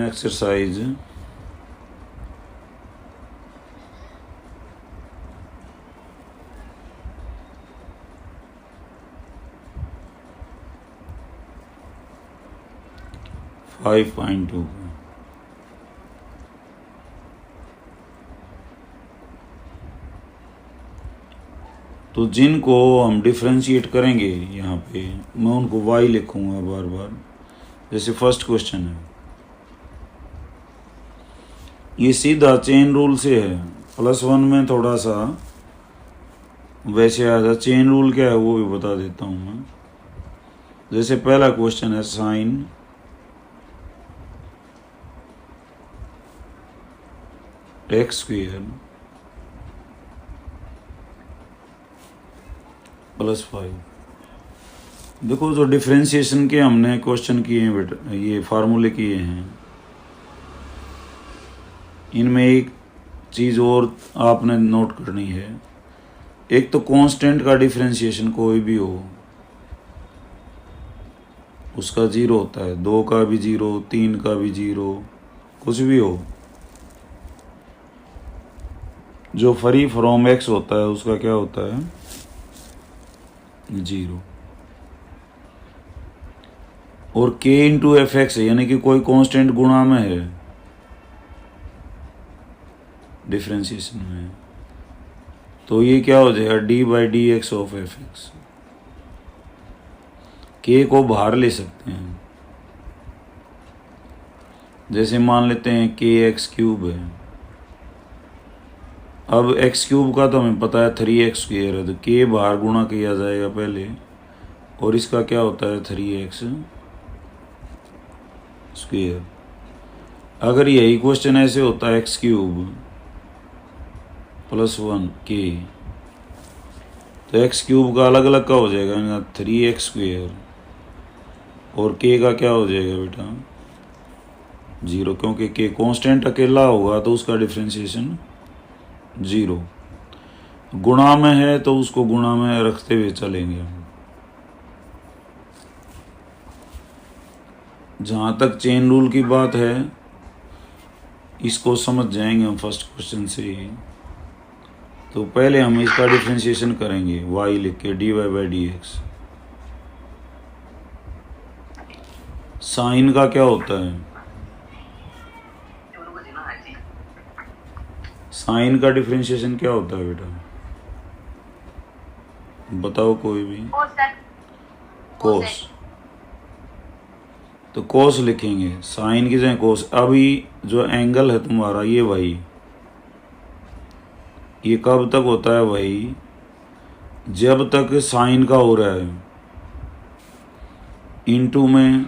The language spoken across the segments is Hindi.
एक्सरसाइज 5.2 तो जिनको हम डिफ्रेंशिएट करेंगे यहाँ पे मैं उनको y लिखूंगा बार बार। जैसे फर्स्ट क्वेश्चन है, ये सीधा चेन रूल से है। +1 में थोड़ा सा वैसे आया था। चेन रूल क्या है वो भी बता देता हूँ मैं। जैसे पहला क्वेश्चन है साइन x² +5। देखो जो डिफ्रेंशिएशन के हमने क्वेश्चन किए हैं बेटा, ये फार्मूले किए हैं, इनमें एक चीज़ और आपने नोट करनी है। एक तो कांस्टेंट का डिफ्रेंशिएशन कोई भी हो उसका 0 होता है, 2 का भी 0, 3 का भी 0, कुछ भी हो। जो फ्री फ्रॉम x होता है उसका क्या होता है, 0। और k इंटू fx है, यानी कि कोई कांस्टेंट गुणा में है डिफ्रेंशिएशन में, तो ये क्या हो जाएगा, d/dx ऑफ fx। k को बाहर ले सकते हैं। जैसे मान लेते हैं kx³ है। अब x³ का तो हमें पता है 3x² है, तो k बाहर गुणा किया जाएगा पहले, और इसका क्या होता है 3x²। अगर यही क्वेश्चन ऐसे होता है x³ +1 k, तो x³ का अलग अलग का हो जाएगा 3x² और k का क्या हो जाएगा बेटा 0, क्योंकि k कांस्टेंट अकेला होगा तो उसका डिफ्रेंशिएशन 0। गुणा में है तो उसको गुणा में रखते हुए चलेंगे हम। जहाँ तक चेन रूल की बात है इसको समझ जाएंगे हम फर्स्ट क्वेश्चन से ही। तो पहले हम इसका डिफ्रेंशिएशन करेंगे y लिख के dy/dx। साइन का क्या होता है, साइन का डिफ्रेंशिएशन क्या होता है बेटा, बताओ कोई भी। कोस, तो कोस लिखेंगे, साइन की जगह कोस। अभी जो एंगल है तुम्हारा ये भाई, ये कब तक होता है भाई, जब तक साइन का हो रहा है इनटू में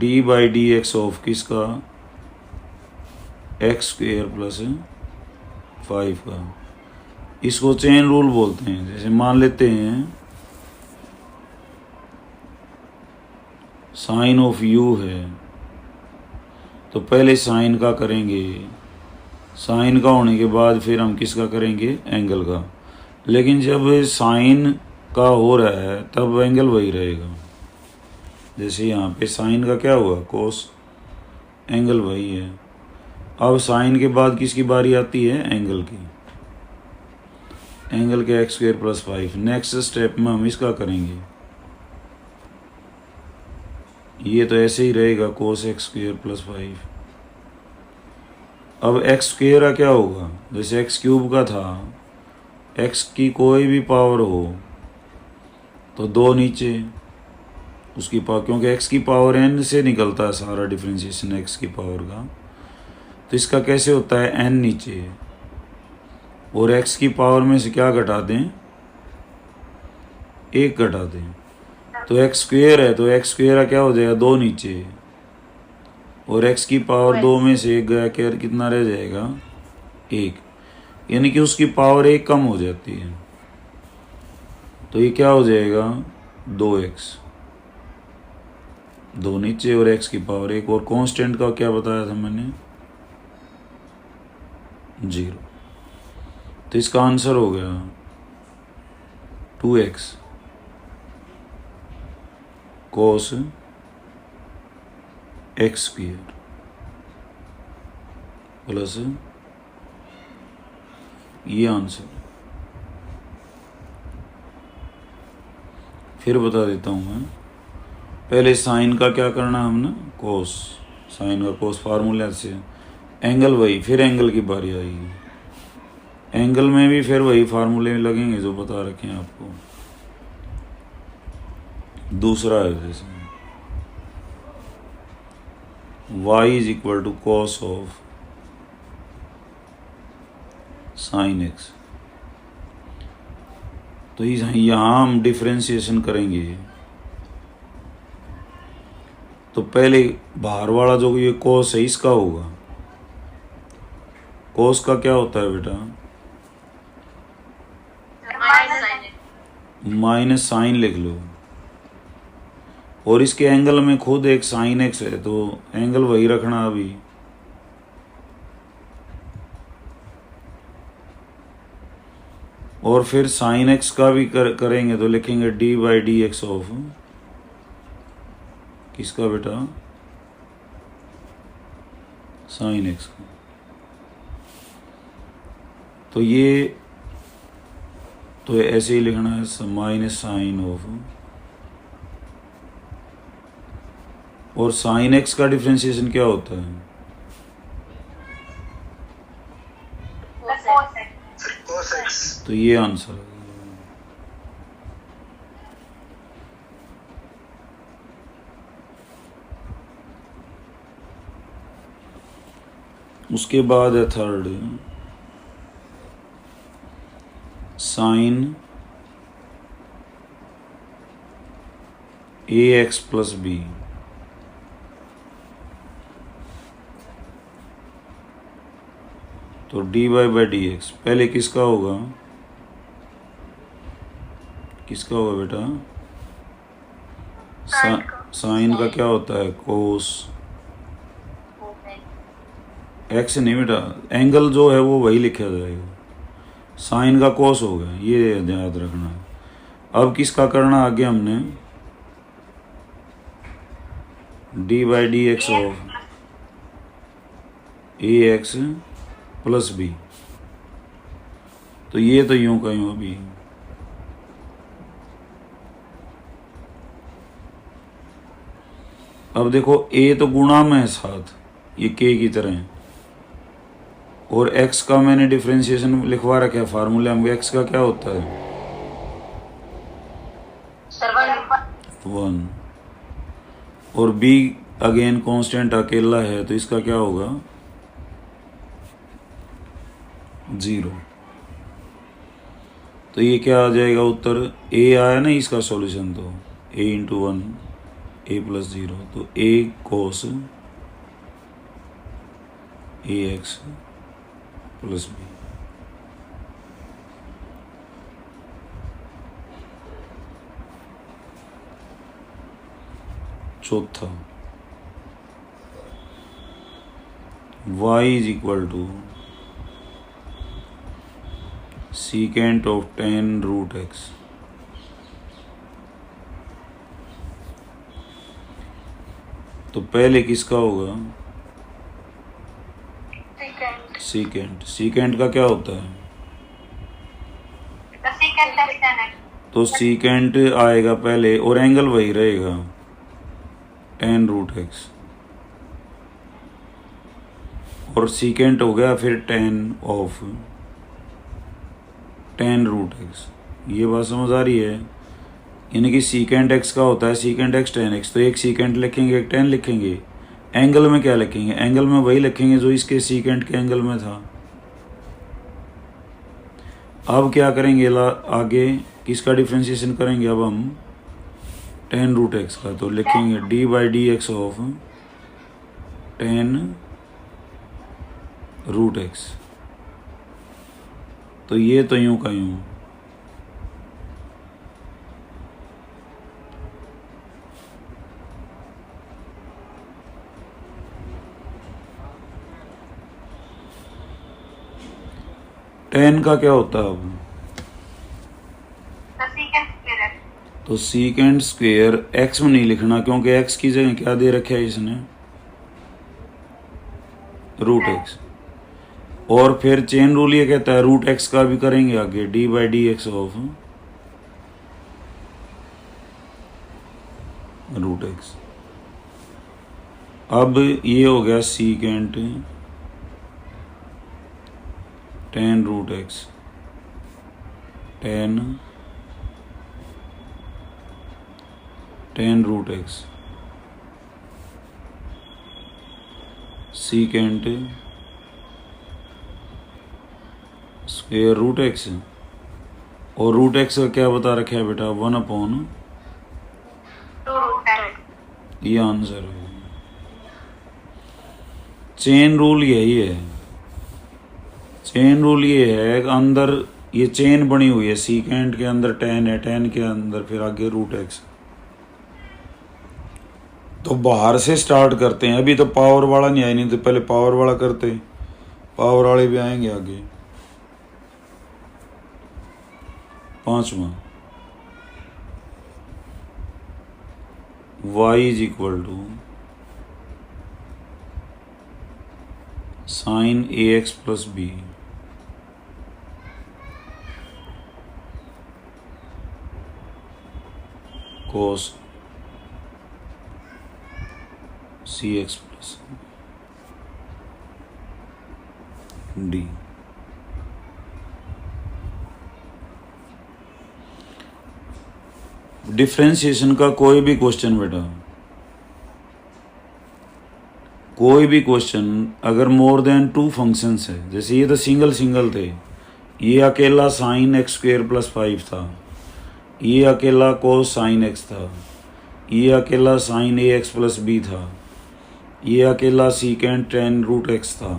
d/dx ऑफ किसका x² + 5 का। इसको चेन रूल बोलते हैं। जैसे मान लेते हैं साइन ऑफ u है, तो पहले साइन का करेंगे, साइन का होने के बाद फिर हम किसका करेंगे, एंगल का। लेकिन जब साइन का हो रहा है तब एंगल वही रहेगा। जैसे यहाँ पे साइन का क्या हुआ, कोस, एंगल वही है। अब साइन के बाद किसकी बारी आती है, एंगल की। एंगल के x² + 5। नेक्स्ट स्टेप में हम इसका करेंगे, ये तो ऐसे ही रहेगा cos x² + 5। अब x² का क्या होगा, जैसे x³ का था, x की कोई भी पावर हो तो 2 नीचे उसकी पावर, क्योंकि x की पावर n से निकलता है सारा डिफ्रेंशिएशन x की पावर का। तो इसका कैसे होता है, n नीचे, और x की पावर में से क्या घटा दें, 1 घटा दें, तो x² है, तो x² का क्या हो जाएगा, 2 नीचे, और x की पावर 2 में से 1 गया, क्या कितना रह जाएगा, 1, यानी कि उसकी पावर 1 कम हो जाती है। तो ये क्या हो जाएगा, 2x, 2 नीचे और x की पावर 1, और कांस्टेंट का क्या बताया था मैंने, 0। तो इसका आंसर हो गया 2x cos x²। प्लस ये आंसर। फिर बता देता हूँ मैं। पहले साइन का क्या करना हमने, कोस, साइन का कोस फार्मूला से, एंगल वही, फिर एंगल की बारी आएगी। एंगल में भी फिर वही फार्मूले लगेंगे जो बता रखे हैं आपको। दूसरा है जैसे y is equal to cos of sine x। तो यहाँ हम डिफरेंशिएशन करेंगे। तो पहले बाहर वाला जो ये कोस है इसका होगा। कोस का क्या होता है बेटा, माइनस साइन लिख लो। और इसके एंगल में खुद एक साइन एक्स है तो एंगल वही रखना अभी। और फिर साइन एक्स का भी करेंगे तो लिखेंगे d by d x of किसका बेटा, साइन एक्स का। तो ये तो ऐसे ही लिखना है माइनस साइन ऑफ, और साइन एक्स का डिफरेंशिएशन क्या होता है, तो ये आंसर है। उसके बाद है third, sine a x plus b. तो d y by d x पहले किसका होगा, किसका होगा बेटा, साइन का क्या होता है, कोस एक्स नहीं बेटा, एंगल जो है वो वही लिखा जाएगा। साइन का कोस हो गया, ये याद रखना है। अब किसका करना आगे हमने, d by d x of a x plus b. तो ये तो यूं का यूं अभी। अब देखो ए तो गुणा में है साथ, ये के की तरह है, और x का मैंने डिफरेंशिएशन लिखवा रखा है फार्मूला में। x का क्या होता है, 1, और b अगेन कांस्टेंट अकेला है तो इसका क्या होगा, 0। तो ये क्या आ जाएगा उत्तर, a आया ना इसका सॉल्यूशन, तो a इंटू 1 a प्लस 0, तो a cos a x plus b. चौथा, y is equal to secant of tan root x. तो पहले किसका होगा, सीकेंट। सीकेंट का क्या होता है, तो सीकेंट आएगा पहले और एंगल वही रहेगा, टेन रूट एक्स, और सीकेंट हो गया फिर tan of tan root x. ये बात समझ आ रही है, यानी कि सीकेंट एक्स का होता है सीकेंट एक्स टेन एक्स, तो एक सीकेंट लिखेंगे एक टेन लिखेंगे। एंगल में क्या लिखेंगे, एंगल में वही लिखेंगे जो इसके सीकेंट के एंगल में था। अब क्या करेंगे, आगे किसका डिफरेंशिएशन करेंगे, अब हम टेन रूट एक्स का, तो लिखेंगे d by d x of tan root x. तो ये तो यूं का यूं, टेन का क्या होता है अब, तो सीकेंट स्क्वेयर एक्स में नहीं लिखना क्योंकि एक्स की जगह क्या दे रखा है इसने, रूट एक्स। और फिर चेन रूल ये कहता है रूट एक्स का भी करेंगे आगे, d by d x of root x. अब ये हो गया secant tan root x, tan root x secant square root x. और रूट एक्स का क्या बता रखा है बेटा, 1/, ये आंसर है। चेन रूल यही है, चेन रूल ये है अंदर ये चेन बनी हुई है, सीकेंट के अंदर टेन है, टेन के अंदर फिर आगे रूट एक्स। तो बाहर से स्टार्ट करते हैं, अभी तो पावर वाला नहीं आया, नहीं तो पहले पावर वाला करते, पावर वाले भी आएंगे आगे। पांचवा y is equal to sine a x plus b cos c x plus d. Differentiation का कोई भी क्वेश्चन बेटा, कोई भी क्वेश्चन अगर मोर देन 2 फंक्शंस है, जैसे ये तो सिंगल सिंगल थे, ये अकेला साइन एक्स स्क्वेयर प्लस 5 था, ये अकेला कोस साइन एक्स था, ये अकेला sign a x plus B था, ये अकेला सीकेंट टेन रूट एक्स था।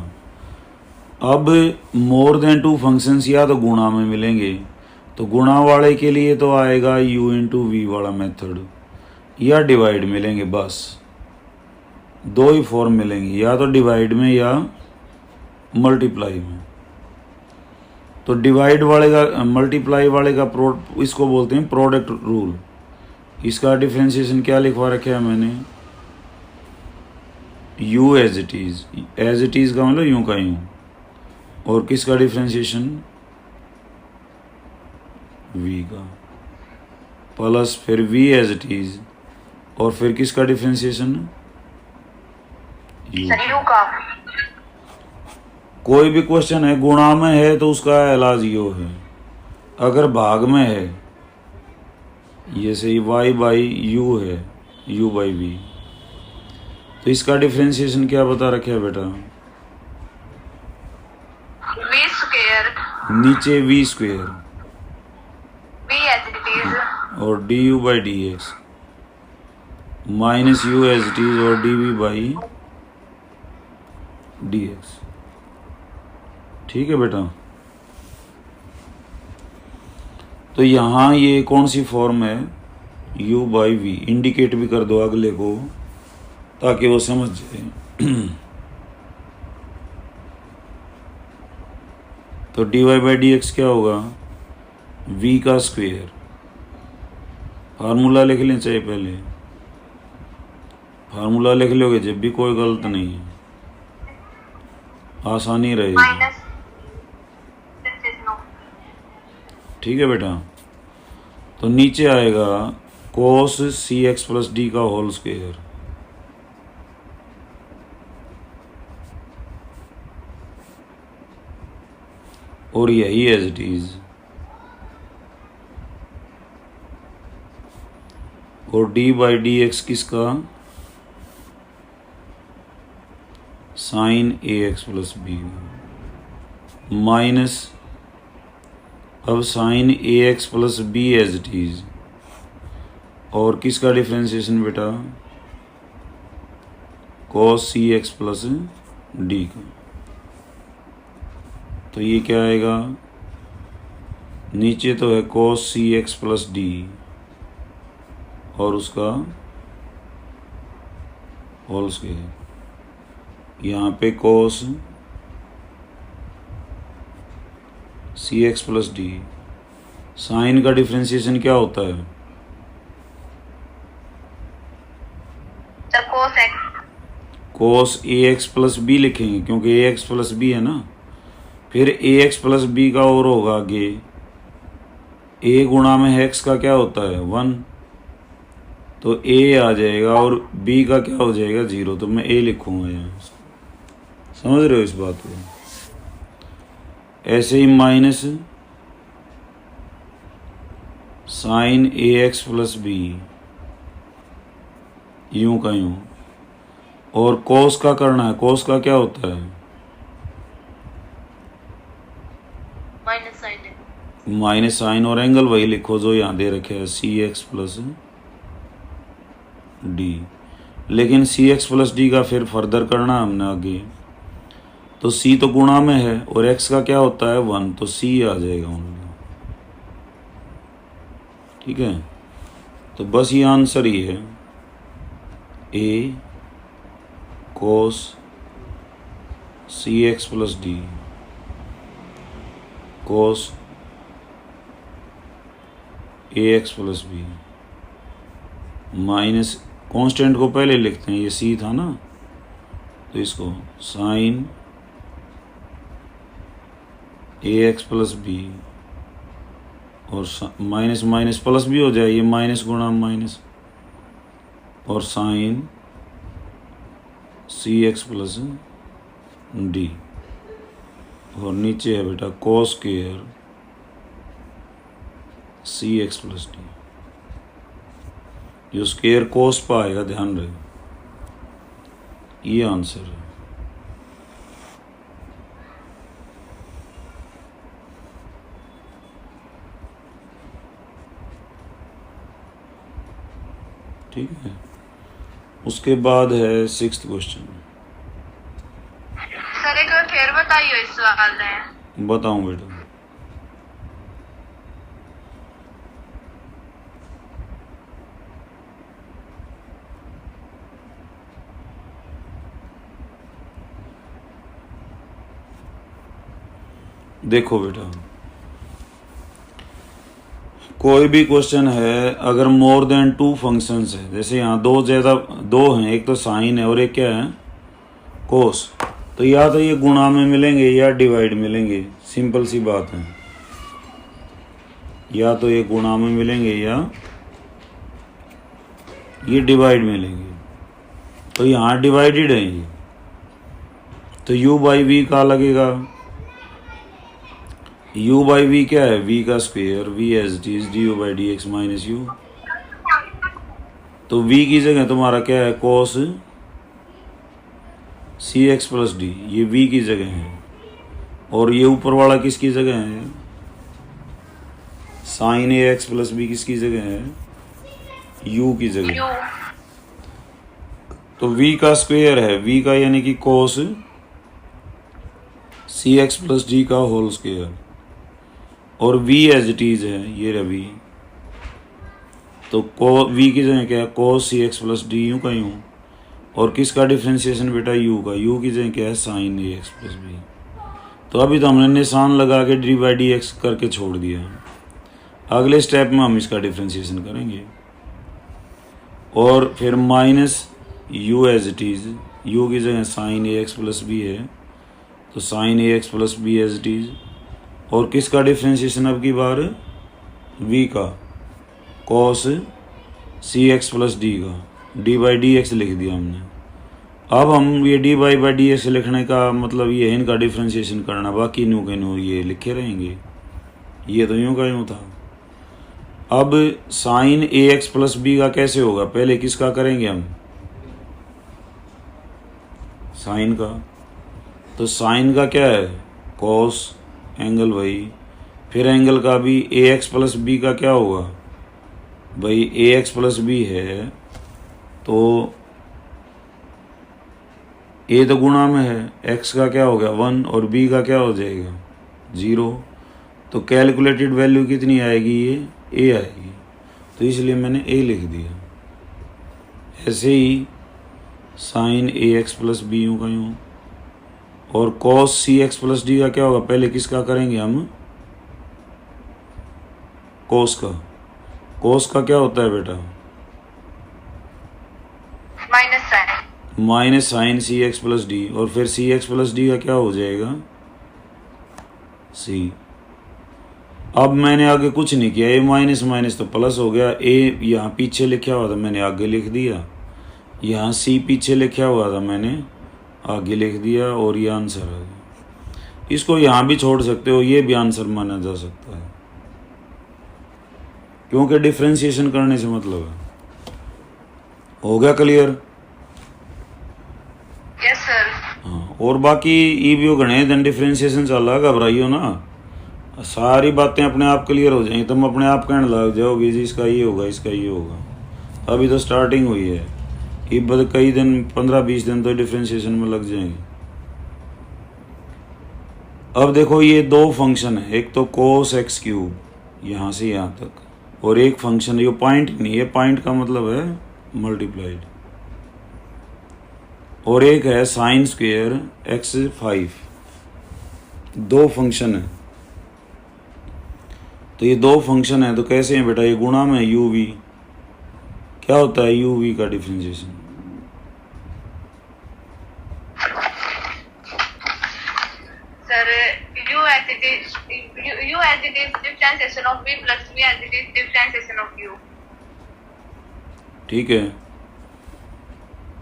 अब मोर देन 2 फंक्शंस या तो गुणा में मिलेंगे, तो गुणा वाले के लिए तो आएगा u इंटू वी वाला मेथड, या डिवाइड मिलेंगे, बस 2 ही फॉर्म मिलेंगे, या तो डिवाइड में या मल्टीप्लाई में। तो डिवाइड वाले का मल्टीप्लाई वाले का इसको बोलते हैं प्रोडक्ट रूल। इसका डिफ्रेंशिएशन क्या लिखवा रखा है मैंने, u एज इट इज का मतलब यूं का यूं, और किसका डिफ्रेंशिएशन v का, प्लस फिर v एज इट इज, और फिर किसका डिफ्रेंशिएशन u का। कोई भी क्वेश्चन है गुणा में है तो उसका इलाज यो है, अगर भाग में है ये सही y बाई यू है, u बाई v, तो इसका डिफ्रेंशिएशन क्या बता रखे है बेटा, v स्क्वायर, नीचे v square v as it is, और du by d x minus u as it is और dv बाई डी एक्स। ठीक है बेटा, तो यहाँ ये कौन सी फॉर्म है, u बाई वी, इंडिकेट भी कर दो अगले को ताकि वो समझ जाए। तो dy बाई डी एक्स क्या होगा, v का स्क्वायर, फार्मूला लिख लें चाहिए, पहले फार्मूला लिख लोगे जब भी, कोई गलत नहीं है, आसानी रहेगी। ठीक है बेटा, तो नीचे आएगा cos c x plus d का होल स्क्वायर, और यही एज इट इज, और डी बाई डी एक्स किसका, sine a x plus b, minus अब sine a x plus b as it is, और किसका डिफ्रेंशिएशन बेटा, cos c x plus d का। तो ये क्या आएगा, नीचे तो है cos c x plus d और उसका होल स्क्वायर, यहाँ पे cos c x plus D, sign का डिफ्रेंशिएशन क्या होता है, cos x, cos a x plus B लिखेंगे क्योंकि ए एक्स प्लस बी है ना, फिर ए एक्स प्लस बी का और होगा आगे, ए गुणा में एक्स का क्या होता है 1, तो ए आ जाएगा और बी का क्या हो जाएगा 0, तो मैं ए लिखूंगा यहाँ। समझ रहे हो इस बात को? ऐसे ही minus sign a x plus B, यूं का यूं। और कोस का करना है, कोस का क्या होता है माइनस साइन, और एंगल वही लिखो जो यहाँ दे रखे है सी एक्स प्लस डी। लेकिन सी एक्स प्लस डी का फिर फर्दर करना हमने आगे, तो सी तो गुणा में है और एक्स का क्या होता है 1, तो सी आ जाएगा उनमें। ठीक है, तो बस ये आंसर ही है, a cos c x plus d, cos a x plus b, minus constant को पहले लिखते हैं, ये सी था ना, तो इसको sign a x plus B, और माइनस माइनस प्लस भी हो जाए, ये माइनस गुणा माइनस, और साइन सी एक्स प्लस डी, और नीचे है बेटा कोस स्क्वायर सी एक्स प्लस डी। जो स्क्वायर कोस पर आएगा ध्यान रहे, ये आंसर है। ठीक है, उसके बाद है 6th क्वेश्चन। सर एक बार फिर बताइए इस सवाल में। बताऊं बेटा, देखो बेटा, कोई भी क्वेश्चन है अगर मोर देन 2 फंक्शंस है, जैसे यहाँ दो हैं, एक तो साइन है और एक क्या है कोस, तो या तो ये गुणा में मिलेंगे या डिवाइड मिलेंगे, सिंपल सी बात है। या तो ये गुणा में मिलेंगे या ये डिवाइड मिलेंगे, तो यहाँ डिवाइडेड है ये, तो u बाई वी का लगेगा, u बाई वी क्या है v का square, v as it is d u by d x minus u, तो v की जगह तुम्हारा क्या है cos c x plus d, ये v की जगह है, और ये ऊपर वाला किसकी जगह है sign a x plus B, किसकी जगह है u की जगह। तो v का स्क्वायर है, v का यानी कि कोस सी एक्स प्लस डी का होल स्क्वायर, और v एज इट इज है ये रवि, तो v की जगह क्या है cos c x plus D, यूँ का यूँ, और किसका डिफ्रेंशिएशन बेटा u का, u की जगह क्या है sign a x plus b. तो अभी तो हमने निशान लगा के डी बाई डी एक्स करके छोड़ दिया है, अगले स्टेप में हम इसका डिफ्रेंशिएशन करेंगे, और फिर minus u as it is, u की जगह sine a x plus b है, तो sine a x plus b as it is, और किसका डिफ्रेंशिएशन अब की बार v का cos c x plus d का, डी बाई डी एक्स लिख दिया हमने। अब हम ये डी बाई डी एक्स लिखने का मतलब ये है इनका डिफ्रेंशिएशन करना, बाकी न्यू के न्यू ये लिखे रहेंगे, ये तो यूँ का यूँ था। अब sine a x plus B का कैसे होगा, पहले किसका करेंगे हम साइन का, तो साइन का क्या है कॉस एंगल वही, फिर एंगल का भी ए एक्स प्लस बी का क्या होगा भाई ए एक्स प्लस बी है, तो ए तो गुणा में है, एक्स का क्या हो गया 1 और बी का क्या हो जाएगा 0, तो कैलकुलेटेड वैल्यू कितनी आएगी ये ए आएगी, तो इसलिए मैंने ए लिख दिया। ऐसे ही sign a x plus B यूँ का यूँ, और cos c x plus d का क्या होगा, पहले किसका करेंगे हम कोस का, कोस का क्या होता है बेटा माइनस साइन सी एक्स प्लस डी, और फिर सी एक्स प्लस डी का क्या हो जाएगा सी। अब मैंने आगे कुछ नहीं किया, ए माइनस माइनस तो प्लस हो गया, ए यहाँ पीछे लिखा हुआ था मैंने आगे लिख दिया, यहाँ सी पीछे लिखा हुआ था मैंने आगे लिख दिया, और ये आंसर आ गया। इसको यहाँ भी छोड़ सकते हो, ये भी आंसर माना जा सकता है, क्योंकि डिफ्रेंशिएशन करने से मतलब है। हो गया क्लियर? Yes sir. हाँ, और बाकी ईवीओ गणित एंड डिफ्रेंशिएशन चल रहा, घबराइयो ना, सारी बातें अपने आप क्लियर हो जाएंगी, तुम अपने आप कहने लग जाओगे जी इसका ये होगा, इसका ये होगा। अभी तो स्टार्टिंग हुई है, ये बस कई दिन 15-20 दिन तो डिफ्रेंशिएशन में लग जाएंगे। अब देखो ये दो फंक्शन है, एक तो कोस एक्स क्यूब यहाँ से यहाँ तक, और एक फंक्शन ये पॉइंट नहीं है, पॉइंट का मतलब है मल्टीप्लाइड, और एक है साइन स्क्वेयर एक्स 5। दो फंक्शन है, तो ये दो फंक्शन है तो कैसे हैं बेटा, ये गुणा में यू वी। क्या होता है यू वी का differentiation? Sir u as it is differentiation of v plus v as it is differentiation of u। ठीक है।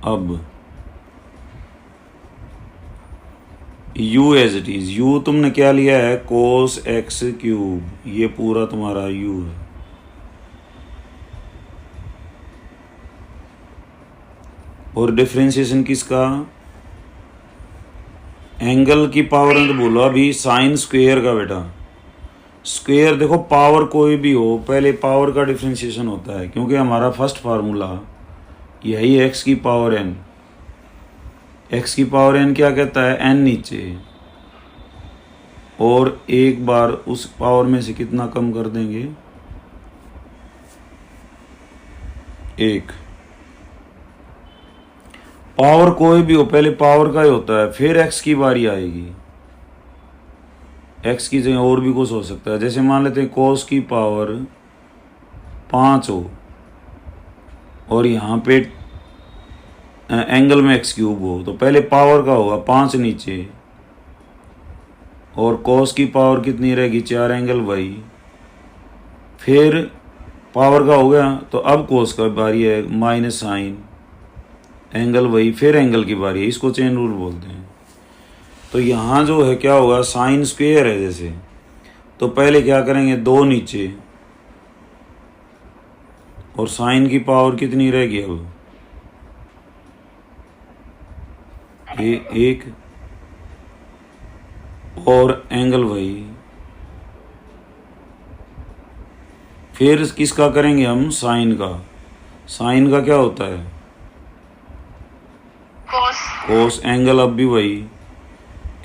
अब u as it is, u तुमने क्या लिया है, कोस एक्स क्यूब, ये पूरा तुम्हारा u है। और डिफरेंशिएशन किसका, एंगल की पावर में तो बोलो अभी साइन स्क्वेयर का बेटा। स्क्वेयर देखो पावर कोई भी हो, पहले पावर का डिफरेंशिएशन होता है, क्योंकि हमारा फर्स्ट फार्मूला यही एक्स की पावर एन। एक्स की पावर एन क्या कहता है, एन नीचे, और एक बार उस पावर में से कितना कम कर देंगे, एक। पावर कोई भी हो पहले पावर का ही होता है, फिर एक्स की बारी आएगी। एक्स की जगह और भी कुछ हो सकता है, जैसे मान लेते हैं कोस की पावर 5 हो, और यहाँ पे एंगल में एक्स क्यूब हो, तो पहले पावर का होगा 5 नीचे, और कोस की पावर कितनी रहेगी 4 एंगल भाई, फिर पावर का हो गया, तो अब कोस का बारी है माइनस साइन एंगल वही, फिर एंगल की बारी है, इसको चेन रूल बोलते हैं। तो यहाँ जो है क्या होगा, साइन स्क्वेयर है जैसे, तो पहले क्या करेंगे 2 नीचे, और साइन की पावर कितनी रहेगी अब, एक, और एंगल वही, फिर किसका करेंगे हम, साइन का। साइन का क्या होता है, कोस एंगल, अब भी वही,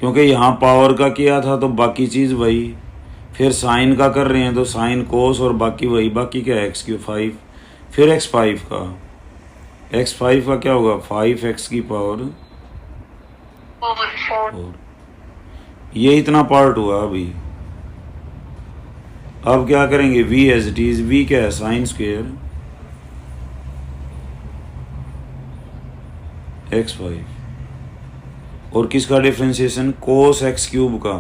क्योंकि यहाँ पावर का किया था तो बाकी चीज़ वही, फिर साइन का कर रहे हैं तो साइन कोस, और बाकी वही, बाकी क्या है एक्स क्यू 5, फिर एक्स 5 का, एक्स 5 का क्या होगा 5 एक्स की पावर 4। ये इतना पार्ट हुआ अभी। अब क्या करेंगे, v as it is, v क्या है साइन स्क्वेयर x5, और किसका डिफरेंशिएशन, कोस एक्स क्यूब का।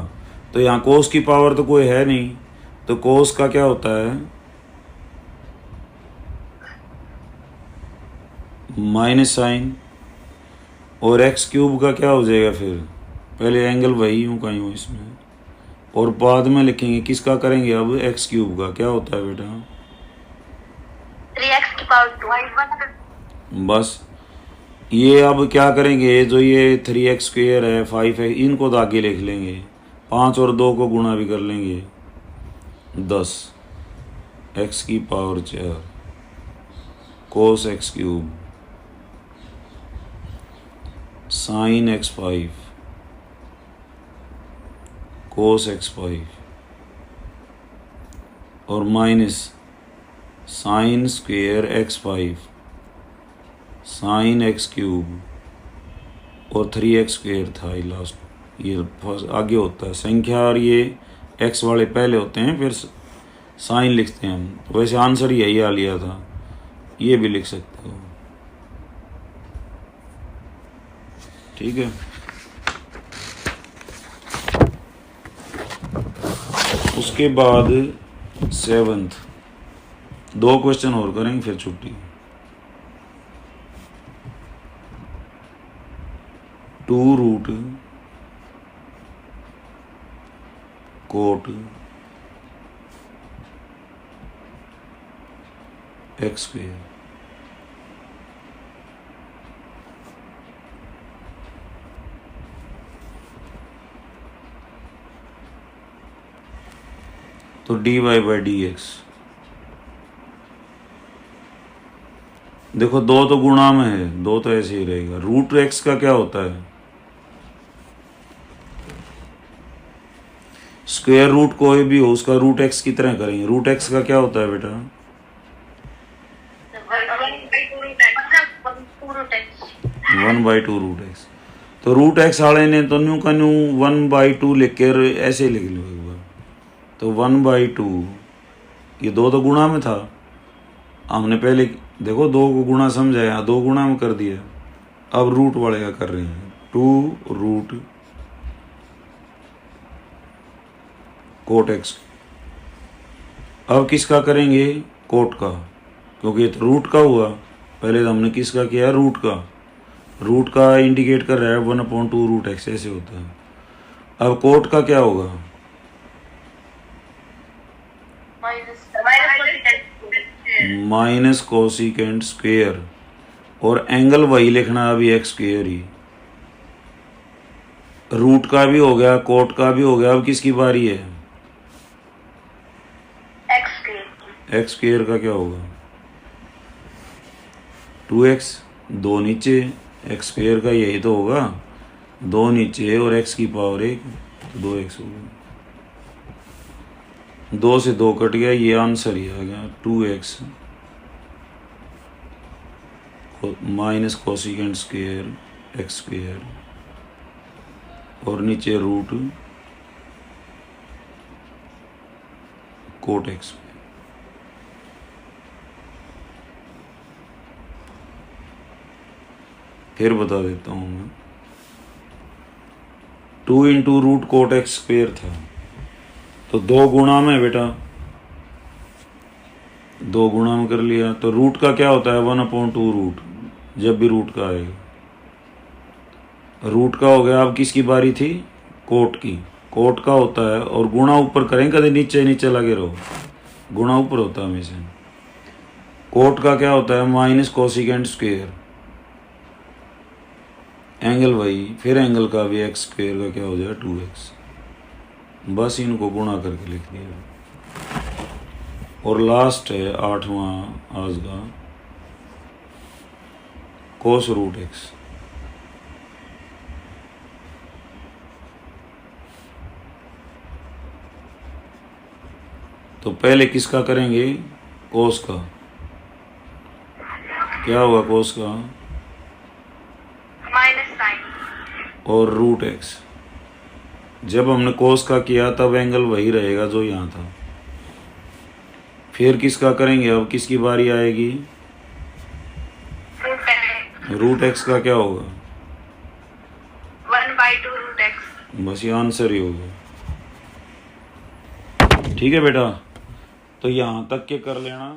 तो यहाँ कोस की पावर तो कोई है नहीं, तो कोस का क्या होता है माइनस साइन, और एक्स क्यूब का क्या हो जाएगा, फिर पहले एंगल वही हूँ कहीं हूँ इसमें, और बाद में लिखेंगे किसका करेंगे अब, एक्स क्यूब का। क्या होता है बेटा 3x की पावर 2। बस ये अब क्या करेंगे, जो ये 3x स्क्वेयर है 5 है, इनको तो आगे लिख लेंगे, 5 और 2 को गुणा भी कर लेंगे, 10 x की power 4 cos x cube sign x5 कोस x5, और minus sine square x5 sine x cube, और 3x स्क्वेयर था ये लास्ट, ये फर्स्ट आगे होता है संख्या, और ये x वाले पहले होते हैं, फिर साइन लिखते हैं हम। तो वैसे आंसर यही आ लिया था, ये भी लिख सकते हो, ठीक है। उसके बाद 7th 2 क्वेश्चन और करेंगे फिर छुट्टी। 2 रूट कोट एक्स स्क्वायर। तो dy बाई dx, देखो 2 तो गुणा में है, 2 तो ऐसे ही रहेगा। रूट एक्स का क्या होता है? स्क्वायर रूट कोई भी हो उसका रूट एक्स की तरह करेंगे। रूट एक्स का क्या होता है बेटा? 1/2 रूट एक्स। तो रूट एक्स वाले ने तो न्यू का न्यू 1/2 लिख कर ऐसे लिख लो एक बार। तो 1/2, ये 2 तो गुणा में था, हमने पहले देखो 2 को गुणा समझाया, 2 गुणा में कर दिया। अब रूट वाले का कर रहे हैं, 2 रूट कोट एक्स। अब किसका करेंगे? कोट का, क्योंकि ये तो रूट का हुआ। पहले तो हमने किसका किया? रूट का। रूट का इंडिकेट कर रहा है 1/2 रूट एक्स, ऐसे होता है। अब कोट का क्या होगा? माइनस कोसिकेंट स्क्वेयर, और एंगल वही लिखना अभी एक्स स्क्वेयर ही। रूट का भी हो गया, कोट का भी हो गया। अब किसकी बारी है? एक्स स्क्वेयर का क्या होगा? 2x, 2 नीचे, एक्स स्क्वेयर का यही तो होगा, 2 नीचे और x की पावर 1, तो 2x हो गया। 2 से 2 कट गया, ये आंसर ही आ गया 2x minus cosecant square x square, और नीचे रूट कोट एक्स। फिर बता देता हूँ मैं, 2 into root cot x square था, तो 2 गुणा में बेटा, 2 गुणा में कर लिया। तो रूट का क्या होता है? 1/2 रूट, जब भी रूट का आएगा। रूट का हो गया। अब किसकी बारी थी? कोट की। कोट का होता है, और गुणा ऊपर करें, कभी नीचे नीचे लगे रहो, गुणा ऊपर होता है हमेशा। कोट का क्या होता है? माइनस कोसिकेंट स्क्वेयर, एंगल वही, फिर एंगल का भी एक्स स्क्वेयर का क्या हो जाएगा? 2x। बस इनको गुणा करके लिख दिया। और लास्ट है 8वां आज का, कोस रूट एक्स। तो पहले किसका करेंगे? कोस का। क्या हुआ कोस का? माइनस साइन और रूट एक्स। जब हमने कोस का किया तब एंगल वही रहेगा जो यहाँ था। फिर किसका करेंगे? अब किसकी बारी आएगी? रूट एक्स का क्या होगा? 1/2 रूट एक्स। बस ये आंसर ही होगा। ठीक है बेटा, तो यहाँ तक के कर लेना।